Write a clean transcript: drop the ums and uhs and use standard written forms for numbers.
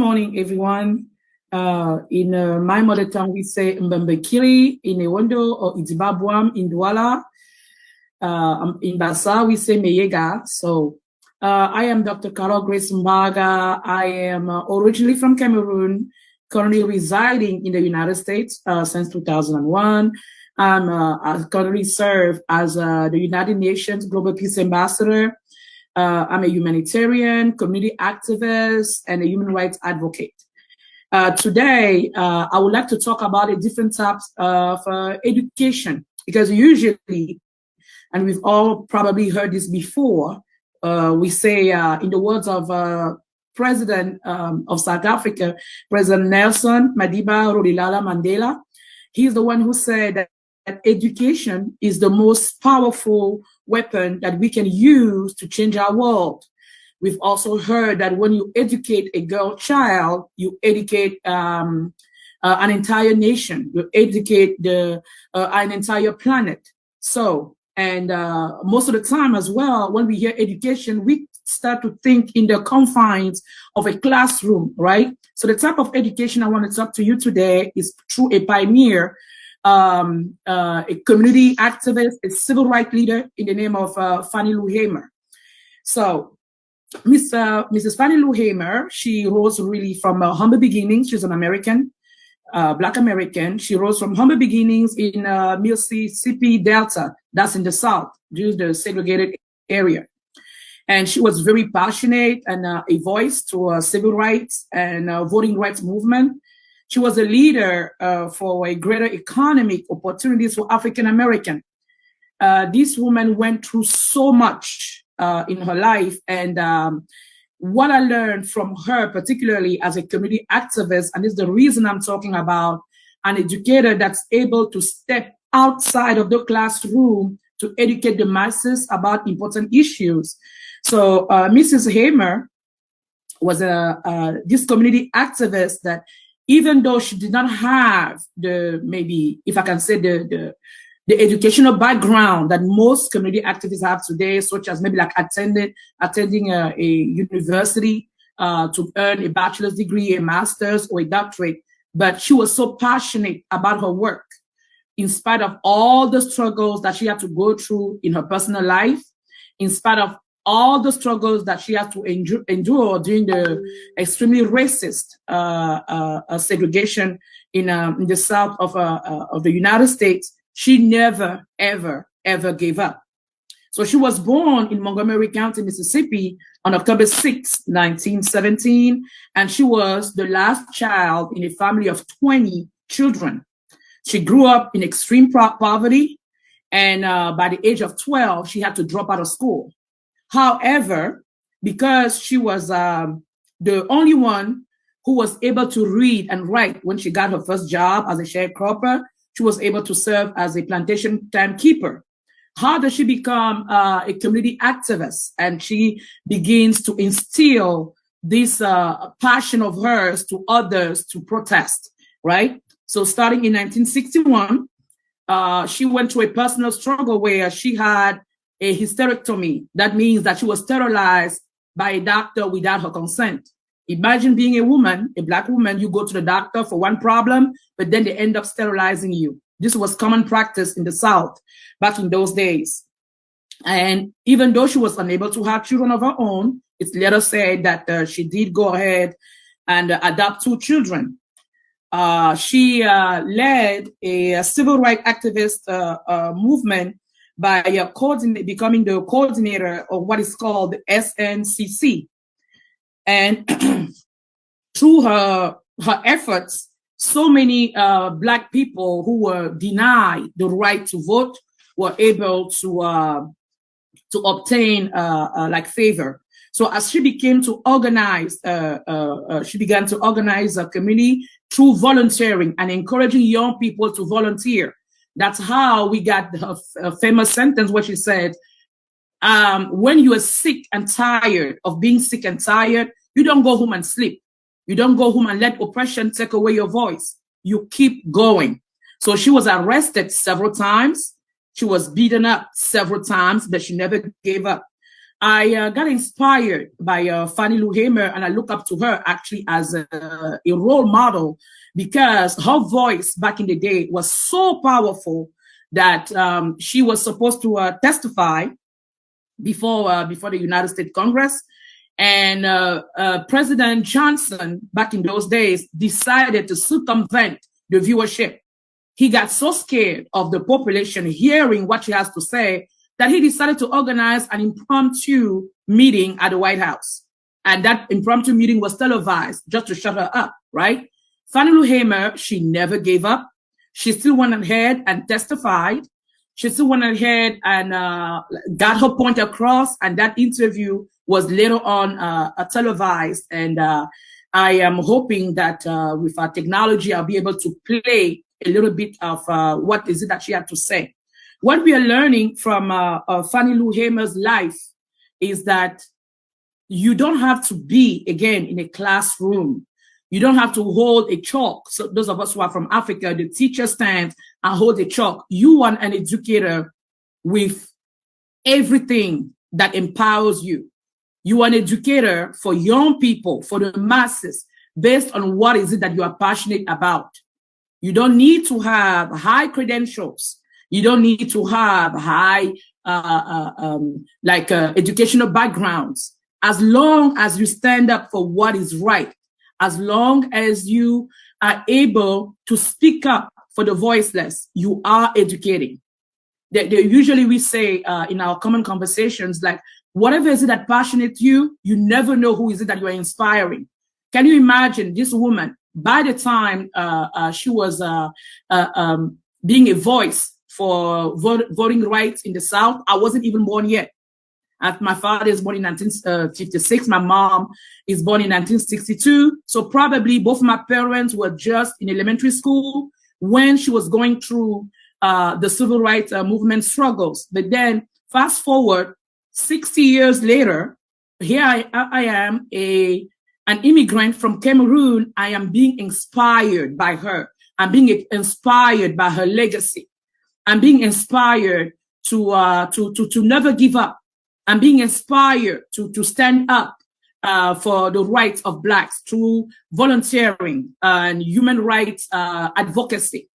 morning, everyone. In my mother tongue, we say Mbembekiri in Ewondo or Idibabuam in Douala. In Bassa, we say Meyega. So I am Dr. Carole Grace Mbarga. I am originally from Cameroon, currently residing in the United States since 2001. I currently serve as the United Nations Global Peace Ambassador. I'm a humanitarian, community activist, and a human rights advocate. Today, I would like to talk about the different types of education, because usually, and we've all probably heard this before, we say, in the words of President of South Africa, President Nelson Madiba Rolihlahla Mandela, he's the one who said that education is the most powerful weapon that we can use to change our world. We've also heard that when you educate a girl child, you educate an entire nation, you educate an entire planet. So, and most of the time as well, when we hear education, we start to think in the confines of a classroom, right? So the type of education I want to talk to you today is through a pioneer, a community activist, a civil rights leader in the name of Fannie Lou Hammer. So Mrs. Fannie Lou Hammer, she rose really from humble beginnings. She's an American, Black American. She rose from humble beginnings in Mississippi Delta, that's in the South, due to the segregated area. And she was very passionate and a voice to civil rights and voting rights movement. She was a leader for a greater economic opportunities for African American. This woman went through so much in her life, and what I learned from her, particularly as a community activist, and this is the reason I'm talking about an educator that's able to step outside of the classroom to educate the masses about important issues. So Mrs. Hammer was this community activist that, even though she did not have the, maybe, if I can say, the educational background that most community activists have today, such as maybe like attending a university to earn a bachelor's degree, a master's, or a doctorate, but she was so passionate about her work, in spite of all the struggles that she had to go through in her personal life, in spite of all the struggles that she had to endure during the extremely racist segregation in the south of the United States. She never, ever, ever gave up. So she was born in Montgomery County, Mississippi on October 6, 1917, and she was the last child in a family of 20 children. She grew up in extreme poverty, and by the age of 12, she had to drop out of school. However, because she was the only one who was able to read and write when she got her first job as a sharecropper, she was able to serve as a plantation timekeeper. How does she become a community activist? And she begins to instill this passion of hers to others to protest, right? So starting in 1961, she went through a personal struggle where she had a hysterectomy. That means that she was sterilized by a doctor without her consent. Imagine being a woman, a Black woman, you go to the doctor for one problem, but then they end up sterilizing you. This was common practice in the South back in those days. And even though she was unable to have children of her own, it's later said that she did go ahead and adopt 2 children. She led a civil rights activist movement by becoming the coordinator of what is called the SNCC. And through her efforts, so many Black people who were denied the right to vote were able to obtain like favor. So as she began to organize a community through volunteering and encouraging young people to volunteer. That's how we got her famous sentence where she said, when you are sick and tired of being sick and tired, you don't go home and sleep. You don't go home and let oppression take away your voice. You keep going. So she was arrested several times. She was beaten up several times, but she never gave up. I got inspired by Fannie Lou Hammer, and I look up to her actually as a role model because her voice back in the day was so powerful that she was supposed to testify before the United States Congress. And President Johnson, back in those days, decided to circumvent the viewership. He got so scared of the population hearing what she has to say that he decided to organize an impromptu meeting at the White House. And that impromptu meeting was televised just to shut her up, right? Fannie Lou Hammer, she never gave up. She still went ahead and testified. She still went ahead and got her point across. And that interview was later on televised. And I am hoping that with our technology, I'll be able to play a little bit of what is it that she had to say. What we are learning from Fannie Lou Hammer's life is that you don't have to be, again, in a classroom. You don't have to hold a chalk. So those of us who are from Africa, the teacher stands and hold a chalk. You want an educator with everything that empowers you. You are an educator for young people, for the masses, based on what is it that you are passionate about. You don't need to have high credentials. You don't need to have high educational backgrounds. As long as you stand up for what is right, as long as you are able to speak up for the voiceless, you are educating. Usually we say in our common conversations, like, whatever is it that passionates you, you never know who is it that you are inspiring. Can you imagine this woman, by the time she was being a voice for voting rights in the South, I wasn't even born yet. My father is born in 1956. My mom is born in 1962. So probably both my parents were just in elementary school when she was going through the civil rights movement struggles. But then fast forward 60 years later, here I am, an immigrant from Cameroon. I am being inspired by her. I'm being inspired by her legacy. I'm being inspired to never give up. I'm being inspired to stand up for the rights of Blacks through volunteering and human rights advocacy.